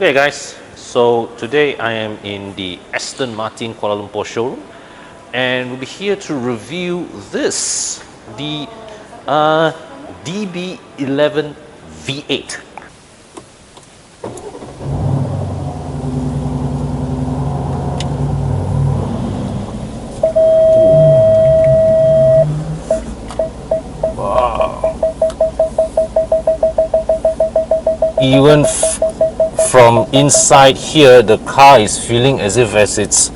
Okay guys, so today I am in the Aston Martin Kuala Lumpur showroom and we'll be here to review this, the DB11 V8. Wow. Even from inside here, the car is feeling as if it's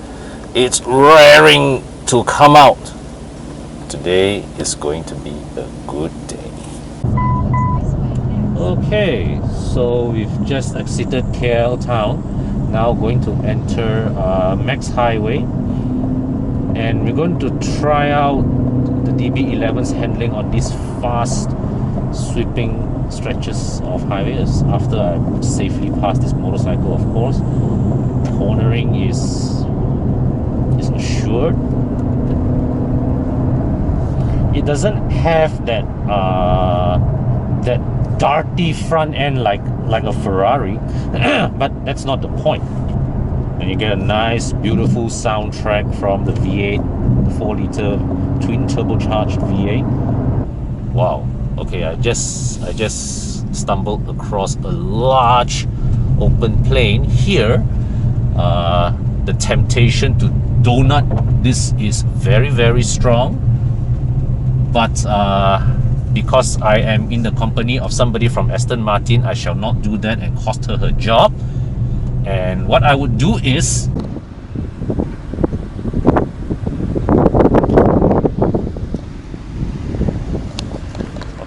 raring to come out. Today is going to be a good day. Okay, so we've just exited KL town. Now going to enter Max Highway, and we're going to try out the DB11's handling on these fast sweeping stretches of highways after I safely passed this motorcycle. Of course, cornering is assured. It doesn't have that darty front end like a Ferrari, but that's not the point. And you get a nice beautiful soundtrack from the V8, the 4-liter twin turbocharged V8. Wow. Okay, I just stumbled across a large open plain here. The temptation to donut this is very strong, but because I am in the company of somebody from Aston Martin, I shall not do that and cost her job. And what I would do is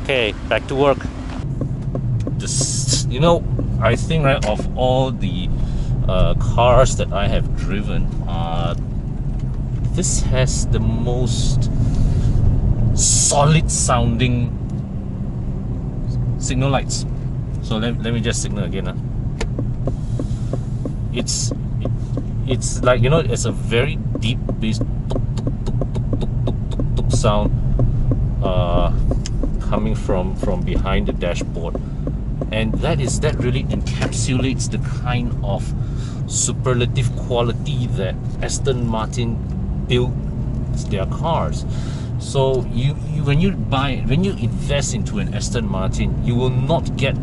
okay, back to work. Just, I think, right, of all the cars that I have driven, this has the most solid sounding signal lights. So let me just signal again. It's like, it's a very deep bass sound coming from behind the dashboard, and that really encapsulates the kind of superlative quality that Aston Martin builds their cars. So when you invest into an Aston Martin, you will not get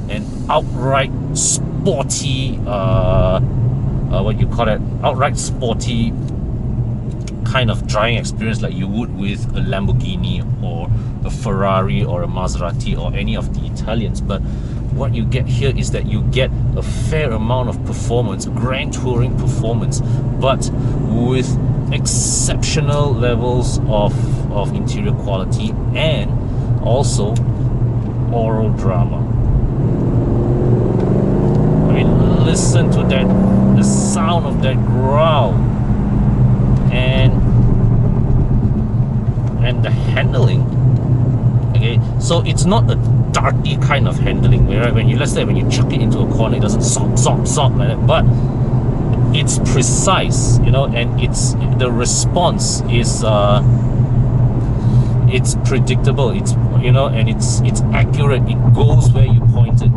an outright sporty outright sporty kind of driving experience like you would with a Lamborghini or a Ferrari or a Maserati or any of the Italians. But what you get here is that you get a fair amount of performance, grand touring performance, but with exceptional levels of interior quality and also oral drama. I mean, listen to that, the sound of that growl, and the handling. Okay, so it's not a darty kind of handling, right? When you chuck it into a corner, it doesn't sop like that, but it's precise, and the response is it's predictable, and it's accurate. It goes where you point it,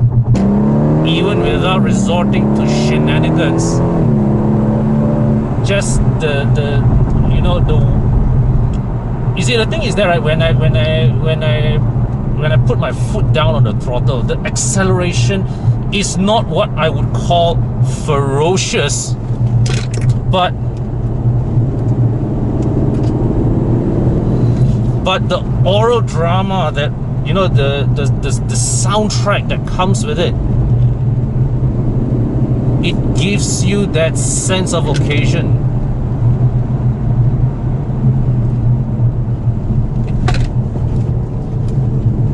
even without resorting to shenanigans. Just you see, the thing is that, right, when I put my foot down on the throttle, the acceleration is not what I would call ferocious, but the oral drama that, the soundtrack that comes with it, it gives you that sense of occasion.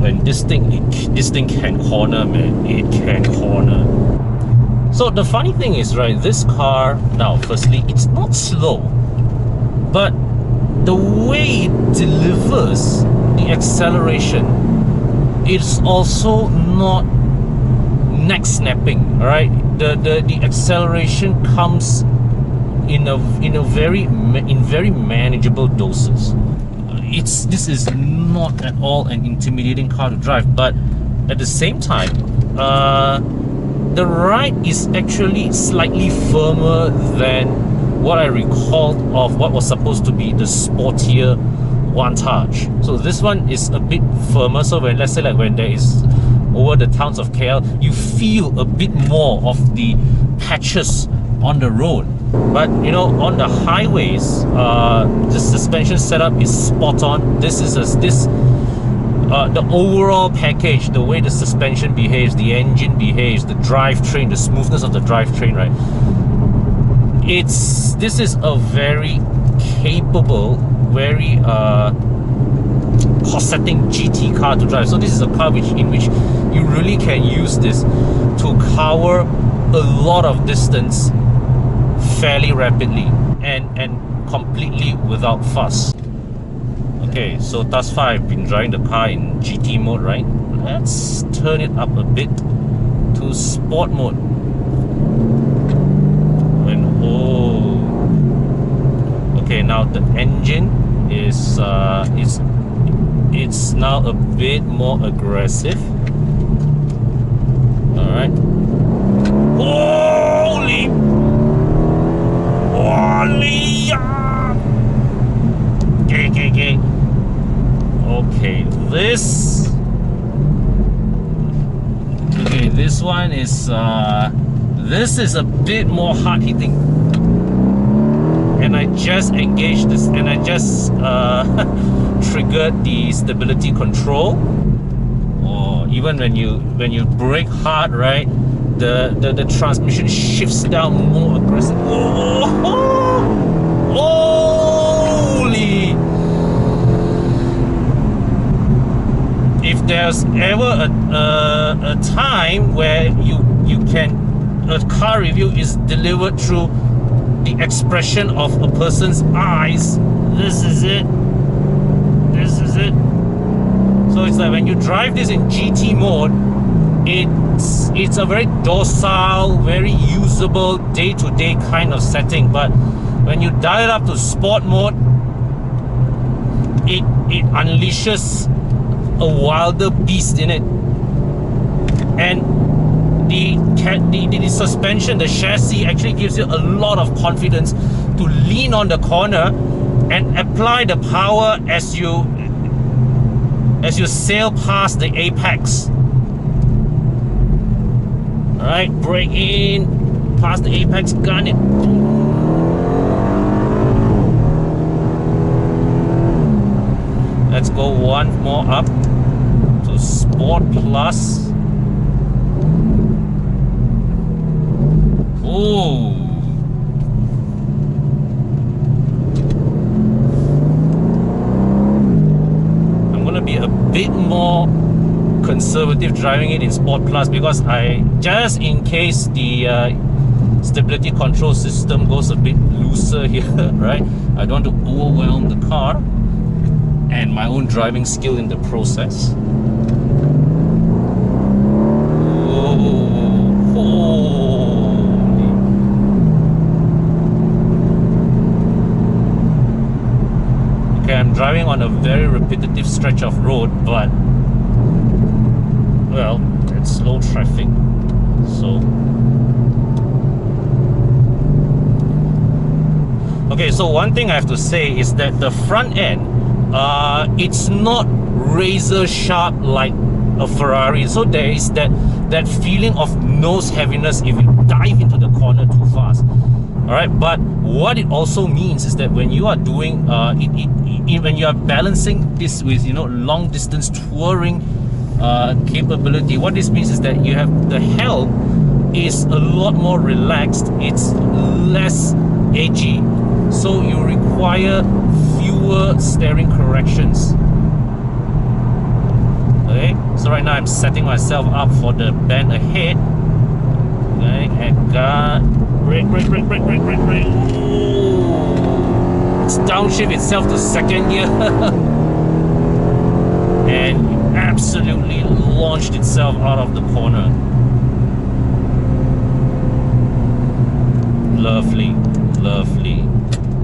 When this thing can corner, man, it can corner. So the funny thing is, right, this car, now firstly, it's not slow, but the way it delivers the acceleration, it's also not neck snapping. All right, the acceleration comes in very manageable doses. This is not at all an intimidating car to drive, but at the same time, the ride is actually slightly firmer than what I recalled of what was supposed to be the sportier Vantage. So this one is a bit firmer. So when, let's say, like when there is over the towns of KL, you feel a bit more of the patches on the road. But you know, on the highways, the suspension setup is spot on. This is the overall package, the way the suspension behaves, the engine behaves, the drivetrain, the smoothness of the drivetrain, right? This is a very capable, very cost-setting GT car to drive. So this is a car in which you really can use this to cover a lot of distance fairly rapidly and completely without fuss. Okay, so thus far I've been driving the car in GT mode, right? Let's turn it up a bit to sport mode. Okay, now the engine is it's now a bit more aggressive. All right. Holy! Okay. Okay, this one is this is a bit more hard hitting, and I just engaged this, and I just triggered the stability control. Or even when you brake hard, right, the transmission shifts down more aggressive. Holy! If there's ever a time where a car review is delivered through the expression of a person's eyes, this is it. So it's like when you drive this in GT mode, it's a very docile, very usable day-to-day kind of setting. But when you dial it up to sport mode, it unleashes a wilder beast in it. And the suspension, the chassis actually gives you a lot of confidence to lean on the corner and apply the power as you sail past the apex. Alright, brake in, past the apex, gun it. Let's go one more up to Sport Plus. Ooh. I'm gonna be a bit more conservative driving it in Sport Plus, because just in case the stability control system goes a bit looser here, right? I don't want to overwhelm the car and my own driving skill in the process. Okay, I'm driving on a very repetitive stretch of road, but well, it's slow traffic, so okay. So one thing I have to say is that the front end, it's not razor sharp like a Ferrari, so there is that feeling of nose heaviness if you dive into the corner too fast. All right, but what it also means is that when you are doing when you are balancing this with long distance touring capability, what this means is that you have the helm is a lot more relaxed, it's less edgy, so you require fewer steering corrections. Okay, so right now I'm setting myself up for the bend ahead. Okay, and brake. Ooh. It's downshift itself to second gear and absolutely launched itself out of the corner. Lovely.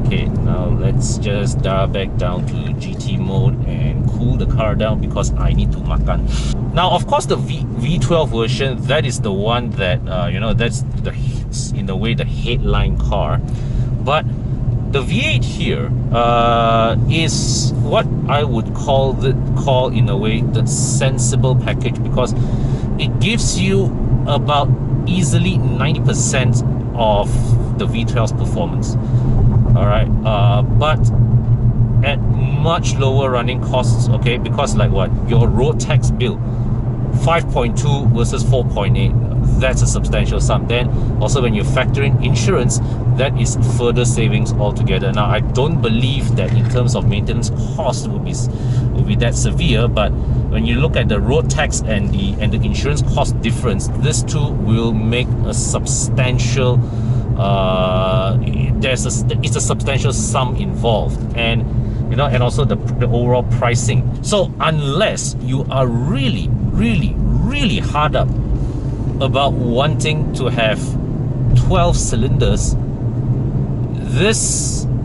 Okay, now let's just dial back down to GT mode and cool cool the car down because I need to makan. Now, of course, the V12 version, that is the one that you know, that's the, in a way, the headline car. But the V8 here is what I would call in a way the sensible package, because it gives you about easily 90% of the V12's performance. All right, but at much lower running costs, okay? Because like what, your road tax bill, 5.2 versus 4.8, that's a substantial sum. Then also when you factor in insurance, that is further savings altogether. Now, I don't believe that in terms of maintenance cost will be that severe, but when you look at the road tax and the insurance cost difference, this too will make a substantial it's a substantial sum involved, and you know, and also the overall pricing. So unless you are really hard up about wanting to have 12 cylinders,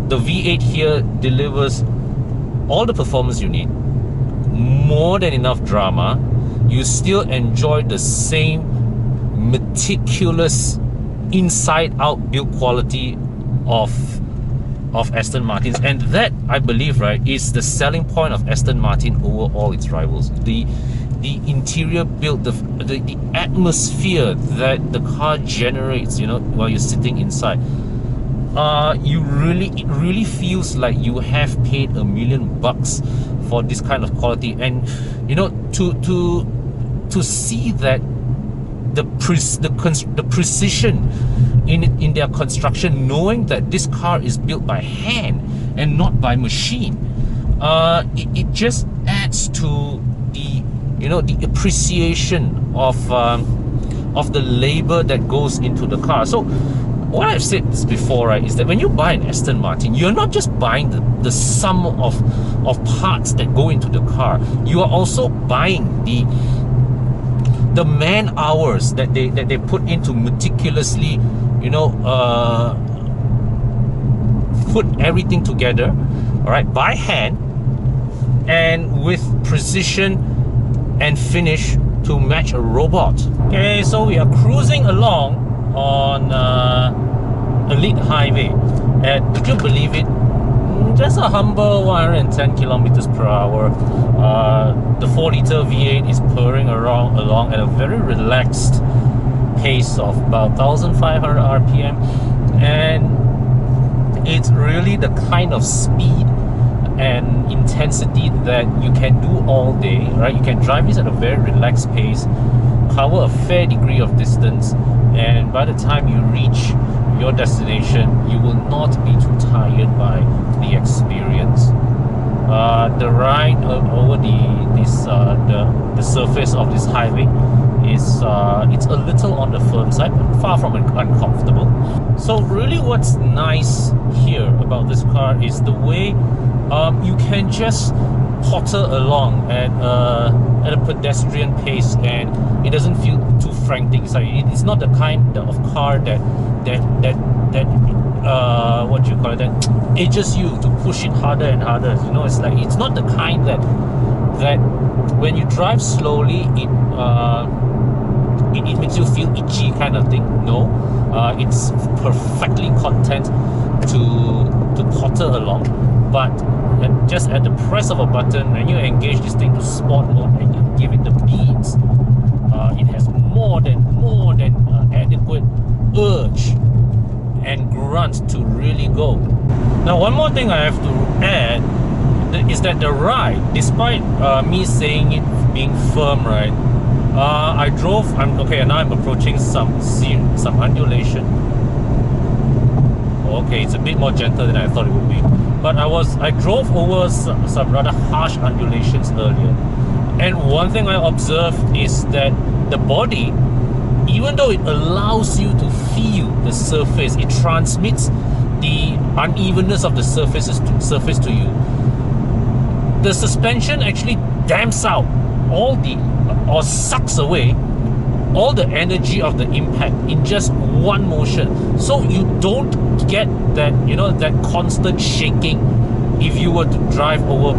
the V8 here delivers all the performance you need, more than enough drama. You still enjoy the same meticulous inside out build quality of Aston Martins, and that, I believe, right, is the selling point of Aston Martin over all its rivals. The interior build, the atmosphere that the car generates, you know, while you're sitting inside. It really feels like you have paid $1 million for this kind of quality. And you know, to see that the precision in their construction, knowing that this car is built by hand and not by machine, it just adds to the, you know, the appreciation of the labor that goes into the car. So what I've said before, right, is that when you buy an Aston Martin, you're not just buying the sum of parts that go into the car. You are also buying the man hours that they put into meticulously, you know, put everything together, all right, by hand and with precision and finish to match a robot. Okay, so we are cruising along on Elite Highway at, would you believe it, just a humble 110 kilometers per hour. The 4-liter V8 is purring along at a very relaxed pace of about 1,500 RPM, and it's really the kind of speed and intensity that you can do all day, right? You can drive this at a very relaxed pace, cover a fair degree of distance, and by the time you reach your destination, you will not be too tired by the experience. The ride over the surface of this highway is it's a little on the firm side, but far from uncomfortable. So really, what's nice here about this car is the way you can just potter along at a pedestrian pace, and it doesn't feel too frantic. It's not the kind of car that what do you call it, that ages you to push it harder and harder. You know, it's like, it's not the kind that when you drive slowly it makes you feel itchy kind of thing. No, it's perfectly content to potter along, but just at the press of a button, when you engage this thing to sport mode and you give it the beats, it has more than adequate urge and grunt to really go. Now, one more thing I have to add is that the ride, despite me saying it being firm, right, and now I'm approaching some undulation. Okay, it's a bit more gentle than I thought it would be, but I drove over some rather harsh undulations earlier, and one thing I observed is that the body, even though it allows you to feel the surface, it transmits the unevenness of the surface to you. The suspension actually damps out or sucks away all the energy of the impact in just one motion, so you don't get that, you know, that constant shaking if you were to drive over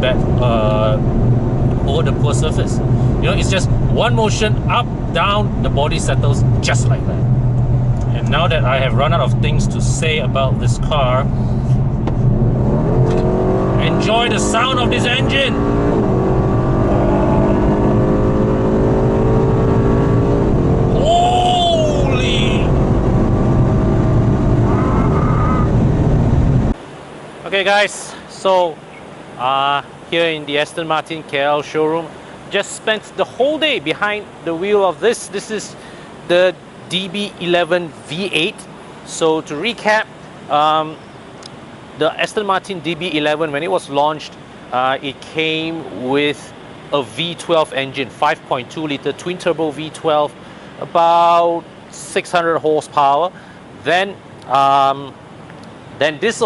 over the poor surface. You know, it's just one motion, up, down, the body settles just like that. And now that I have run out of things to say about this car, enjoy the sound of this engine. Holy! Okay guys, so here in the Aston Martin KL showroom, just spent the whole day behind the wheel of this. This is the DB11 V8. So to recap, the Aston Martin DB11, when it was launched, it came with a V12 engine, 5.2 liter twin turbo V12, about 600 horsepower. Then this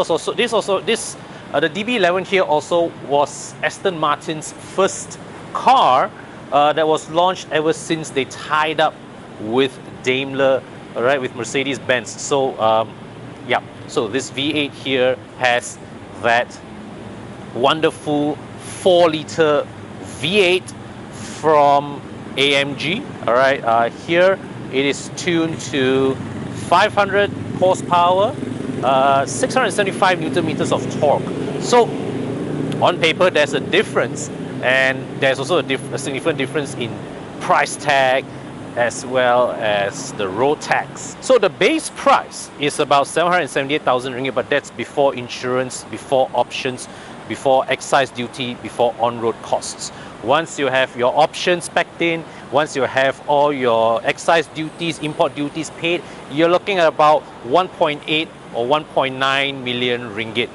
the DB11 here also was Aston Martin's first car that was launched ever since they tied up with Daimler, all right, with Mercedes-Benz. So yeah, so this V8 here has that wonderful 4-liter V8 from AMG. All right, here it is tuned to 500 horsepower, 675 Newton meters of torque. So on paper there's a difference, and there's also a significant difference in price tag as well as the road tax. So the base price is about 778,000 ringgit, but that's before insurance, before options, before excise duty, before on-road costs. Once you have your options packed in, once you have all your excise duties, import duties paid, you're looking at about 1.8 or 1.9 million ringgit.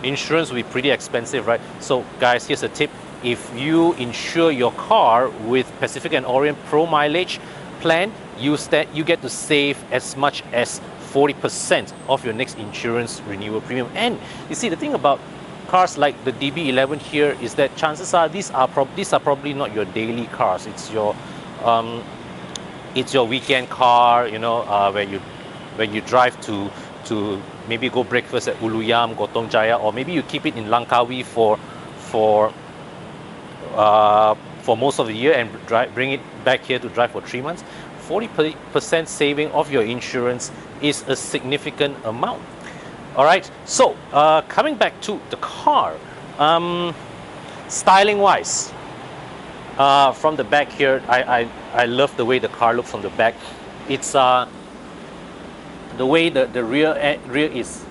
Insurance will be pretty expensive, right? So guys, here's a tip. If you insure your car with Pacific and Orient Pro mileage plan, you get to save as much as 40% of your next insurance renewal premium. And you see, the thing about cars like the DB11 here is that chances are these are probably not your daily cars. It's your weekend car, you know, where you drive to maybe go breakfast at Uluyam, Gotong Jaya, or maybe you keep it in Langkawi for most of the year and bring it back here to drive for 3 months. 40% saving of your insurance is a significant amount. All right, so coming back to the car, styling wise, from the back here, I love the way the car looks from the back. It's the way the rear is,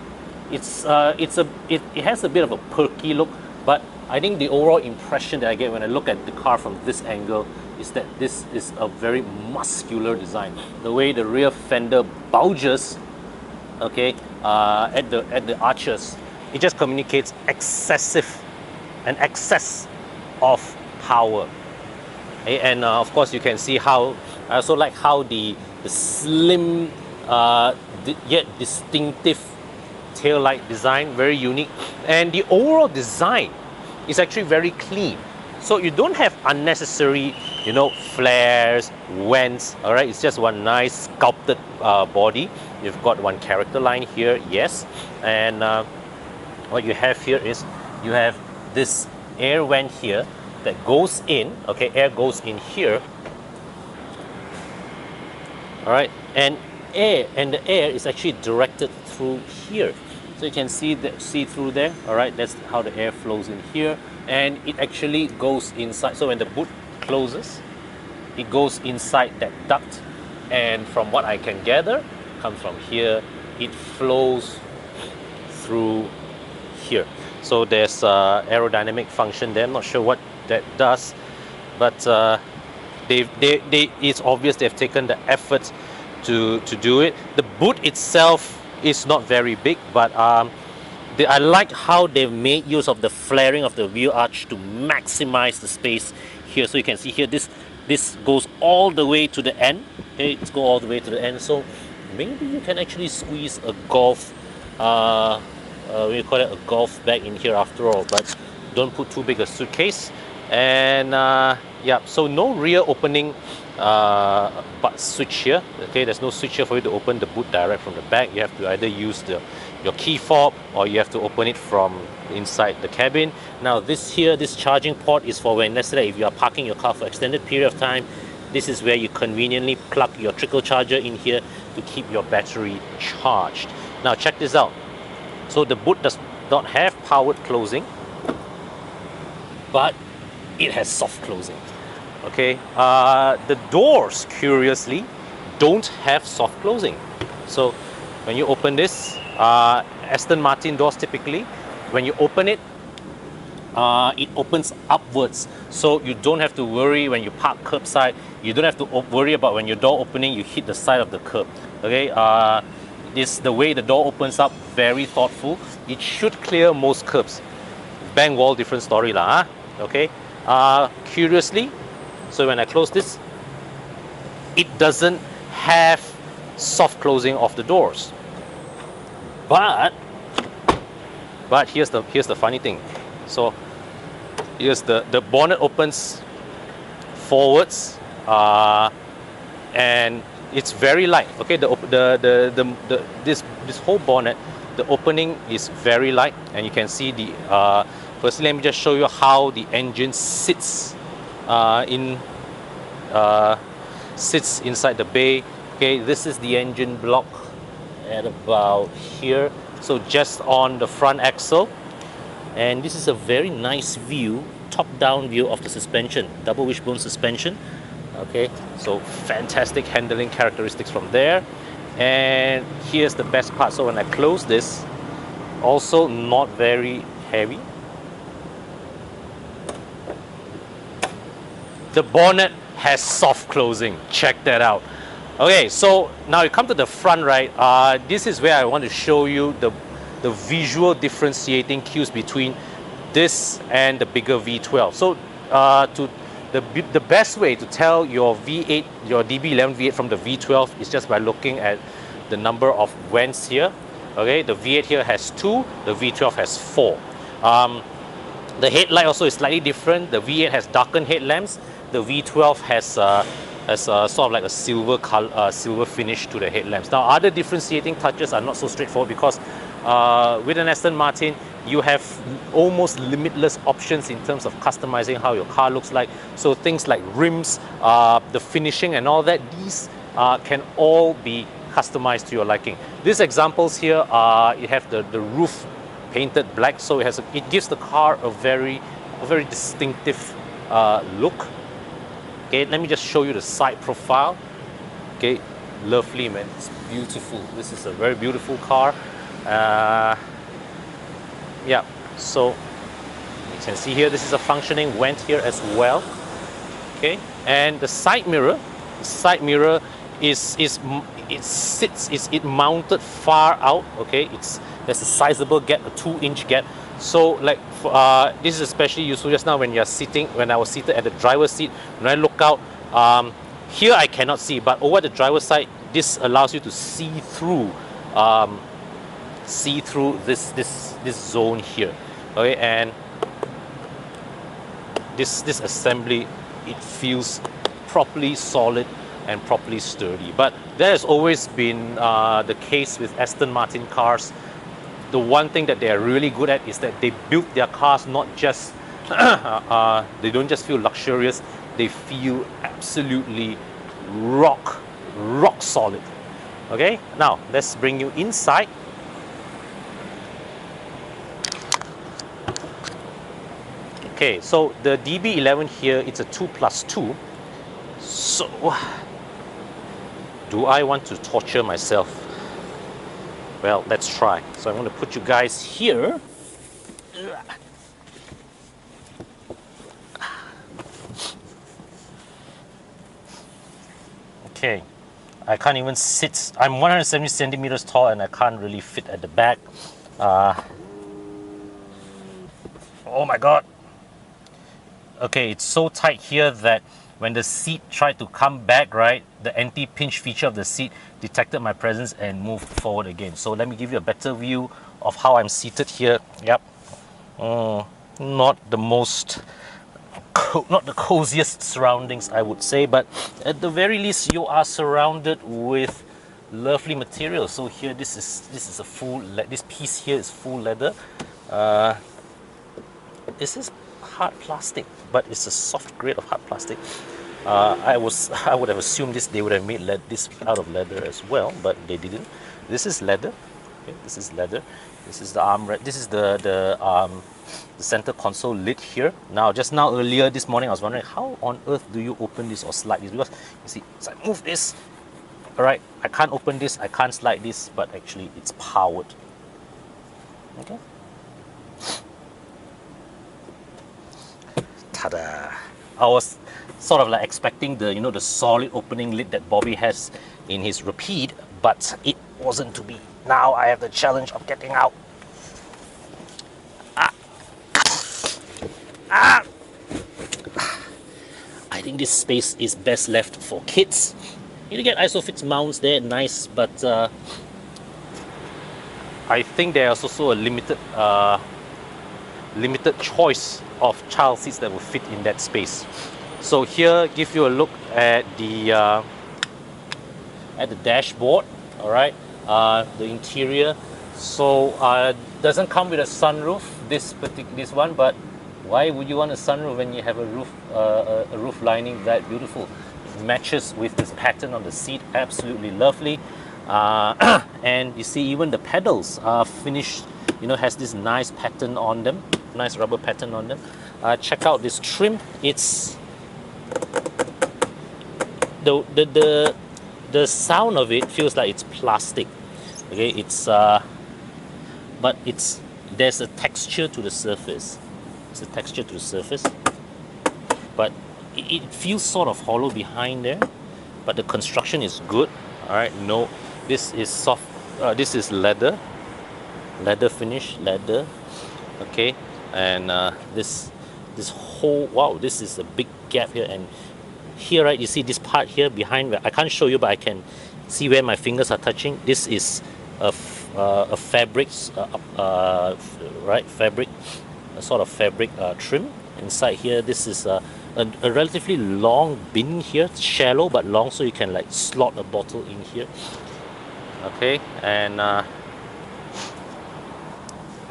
it has a bit of a perky look, but I think the overall impression that I get when I look at the car from this angle is that this is a very muscular design. The way the rear fender bulges, okay, at the arches, it just communicates an excess of power. Okay? And of course, you can see how I also like how the slim yet distinctive tail light design, very unique, and the overall design is actually very clean. So you don't have unnecessary, you know, flares, vents. All right, it's just one nice sculpted body. You've got one character line here, yes, and what you have here is you have this air vent here that goes in. Okay, air goes in here. All right, and the air is actually directed through here. So you can see through there. All right, that's how the air flows in here, and it actually goes inside. So when the boot closes, it goes inside that duct, and from what I can gather, comes from here, it flows through here. So there's aerodynamic function there. I'm not sure what that does, but it's obvious they've taken the effort to do it. The boot itself is not very big, but I like how they've made use of the flaring of the wheel arch to maximize the space here. So you can see here, this goes all the way to the end. Okay, it's go all the way to the end. So maybe you can actually squeeze a golf, we call it a golf bag in here after all, but don't put too big a suitcase. And Yeah, so no rear opening but switch here. Okay, there's no switch here for you to open the boot direct from the back. You have to either use your key fob, or you have to open it from inside the cabin. Now this charging port is for when, let's say, if you are parking your car for extended period of time, this is where you conveniently plug your trickle charger in here to keep your battery charged. Now check this out. So the boot does not have powered closing, but it has soft closing. Okay, the doors, curiously, don't have soft closing. So when you open this, Aston Martin doors typically, when you open it, it opens upwards. So you don't have to worry when you park curbside. You don't have to worry about when your door opening, you hit the side of the curb. Okay, the way the door opens up, very thoughtful. It should clear most curbs. Bang wall, different story lah. Okay. Curiously, so when I close this, it doesn't have soft closing of the doors. But here's the funny thing. So here's the bonnet opens forwards, and it's very light. Okay, this whole bonnet, the opening is very light, and you can see the. Firstly, let me just show you how the engine sits sits inside the bay. Okay, this is the engine block at about here, so just on the front axle, and this is a very nice view, top-down view of the suspension, double wishbone suspension. Okay, so fantastic handling characteristics from there. And here's the best part. So when I close this, also not very heavy. The bonnet has soft closing. Check that out. Okay, so now you come to the front, right? This is where I want to show you the visual differentiating cues between this and the bigger V12. So the best way to tell your V8, your DB11 V8 from the V12 is just by looking at the number of vents here. Okay, the V8 here has 2, the V12 has 4. The headlight also is slightly different. The V8 has darkened headlamps. The V12 has sort of like a silver color, silver finish to the headlamps. Now, other differentiating touches are not so straightforward because with an Aston Martin, you have almost limitless options in terms of customizing how your car looks like. So things like rims, the finishing and all that, these can all be customized to your liking. These examples here, you have the roof painted black, so it gives the car a very distinctive look. Okay, let me just show you the side profile. Okay, lovely, man. It's beautiful. This is a very beautiful car. Yeah, so you can see here, this is a functioning vent here as well. Okay, and the side mirror is mounted far out. Okay, there's a sizable gap, a 2-inch gap. So like this is especially useful just now when I was seated at the driver's seat. When I look out, here I cannot see, but over the driver's side, this allows you to see through this zone here. Okay, and this assembly, it feels properly solid and properly sturdy. But that has always been the case with Aston Martin cars. The one thing that they are really good at is that they build their cars not just they don't just feel luxurious, they feel absolutely rock solid. Okay, now let's bring you inside. Okay, so the DB11 here, it's a 2+2. So do I want to torture myself? Well, let's try. So I'm going to put you guys here. Okay, I can't even sit. I'm 170 centimeters tall and I can't really fit at the back. Oh my God. Okay, it's so tight here that when the seat tried to come back, right, the anti-pinch feature of the seat detected my presence and moved forward again. So let me give you a better view of how I'm seated here. Yep. Not the most not the coziest surroundings, I would say, but at the very least you are surrounded with lovely material. So here, this is a full this piece here is full leather. This is hard plastic, but it's a soft grade of hard plastic. I would have assumed they would have made this out of leather as well, but they didn't. This is leather. Okay, this is leather. This is the armrest. This is the center console lid here. Now, just now earlier this morning, I was wondering how on earth do you open this or slide this? Because you see, so I move this. All right, I can't open this, I can't slide this, but actually it's powered. Okay. Ta-da! I was sort of like expecting the solid opening lid that Bobby has in his Rapide, but it wasn't to be. Now I have the challenge of getting out. I think this space is best left for kids. You get ISOFIX mounts there, nice, but I think there's also a limited choice of child seats that will fit in that space. So here, give you a look at the dashboard. All right, the interior. So doesn't come with a sunroof, this one, but why would you want a sunroof when you have a roof lining that beautiful? It matches with this pattern on the seat, absolutely lovely. And you see, even the pedals are finished. Has this nice pattern on them, nice rubber pattern on them. Check out this trim. It's the sound of it feels like it's plastic. Okay, it's but there's a texture to the surface. It's a texture to the surface, but it feels sort of hollow behind there. But the construction is good. All right, no, this is soft. This is leather finish, leather. Okay, and this whole, wow, this is a big gap here, and here, right, you see this part here behind. I can't show you, but I can see where my fingers are touching. This is a fabric, right, fabric, a sort of fabric trim inside here. This is a relatively long bin here. It's shallow but long, so you can like slot a bottle in here. Okay, and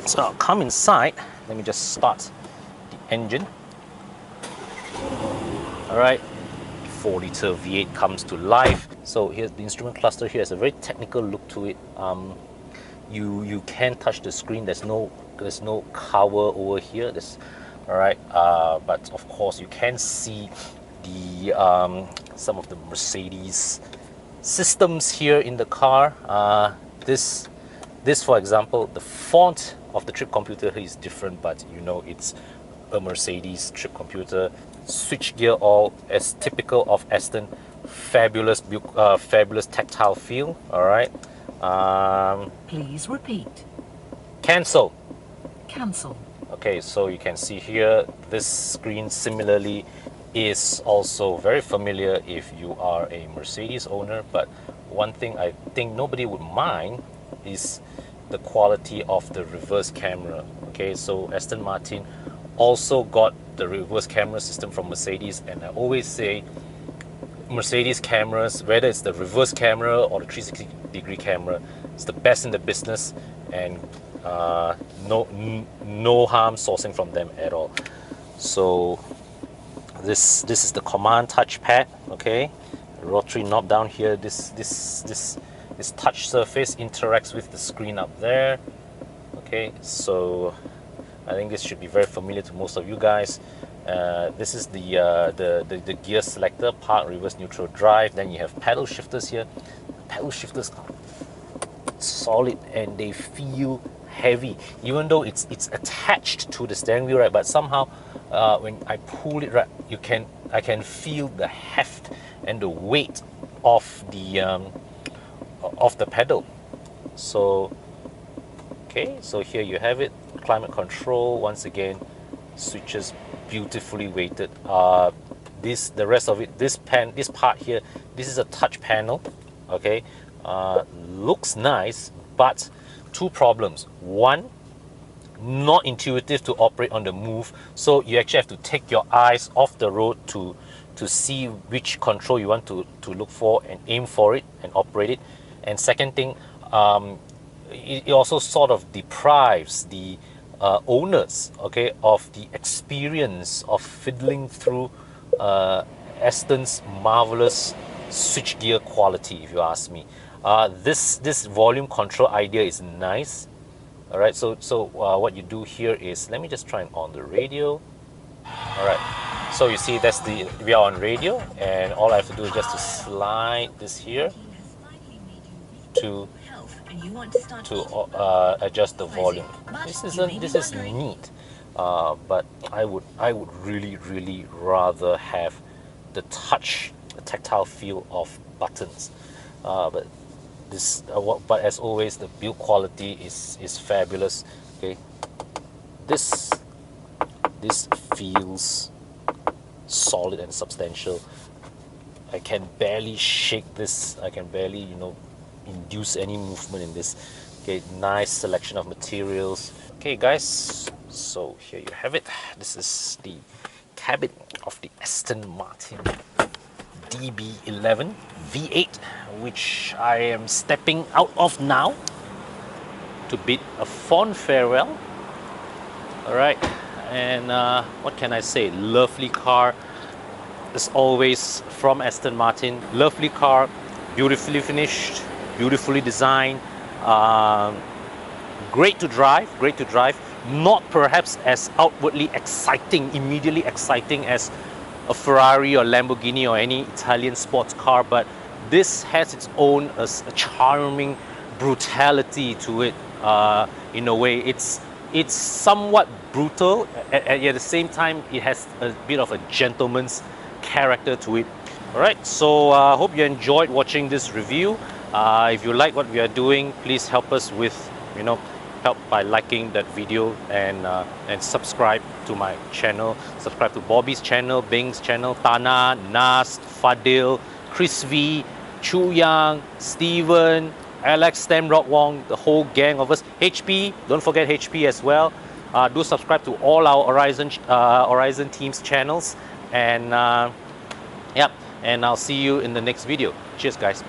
so I'll come inside. Let me just start the engine. All right, 4-liter V8 comes to life. So here's the instrument cluster. Here has a very technical look to it. You can touch the screen. There's no cover over here. All right, but of course you can see the some of the Mercedes systems here in the car. This for example, the font of the trip computer is different, but it's a Mercedes trip computer. Switchgear, all as typical of Aston. Fabulous tactile feel. All right. Please repeat. Cancel. Okay, so you can see here, this screen similarly is also very familiar if you are a Mercedes owner. But one thing I think nobody would mind is the quality of the reverse camera. Okay, so Aston Martin also got the reverse camera system from Mercedes, and I always say Mercedes cameras, whether it's the reverse camera or the 360-degree camera, it's the best in the business, and no harm sourcing from them at all. So this is the command touchpad. Okay, rotary knob down here. This touch surface interacts with the screen up there. Okay, so I think this should be very familiar to most of you guys. This is the gear selector, park, reverse, neutral, drive. Then you have paddle shifters here. Paddle shifters are solid and they feel heavy, even though it's attached to the steering wheel, right? But somehow when I pull it, right, I can feel the heft and the weight of the pedal. So okay, so here you have it. Climate control, once again, switches beautifully weighted. The rest of it, this part here, this is a touch panel. Okay, looks nice, but two problems. One, not intuitive to operate on the move. So you actually have to take your eyes off the road to see which control you want to look for and aim for it and operate it. And second thing, it also sort of deprives the owners, okay, of the experience of fiddling through Aston's marvelous switchgear quality, if you ask me. This volume control idea is nice. All right, so what you do here is, let me just try and on the radio. All right, so you see we are on radio, and all I have to do is just to slide this here to adjust the volume. This is neat, but I would really rather have the tactile feel of buttons. But as always, the build quality is fabulous. Okay, this feels solid and substantial. I can barely shake this. I can barely, induce any movement in this. Okay, nice selection of materials. Okay, guys, so here you have it. This is the cabin of the Aston Martin DB11 V8, which I am stepping out of now to bid a fond farewell. All right, and what can I say? Lovely car, as always, from Aston Martin. Lovely car, beautifully finished, beautifully designed, great to drive. Not perhaps as outwardly exciting, immediately exciting as a Ferrari or Lamborghini or any Italian sports car, but this has its own a charming brutality to it. In a way, it's somewhat brutal, at the same time it has a bit of a gentleman's character to it. All right, so I hope you enjoyed watching this review. If you like what we are doing, please help us with, help by liking that video and subscribe to my channel. Subscribe to Bobby's channel, Bing's channel, Tana, Nas, Fadil, Chris V, Chu Yang, Steven, Alex, Stamrock Wong, the whole gang of us. HP, don't forget HP as well. Do subscribe to all our Horizon Teams channels. And and I'll see you in the next video. Cheers, guys.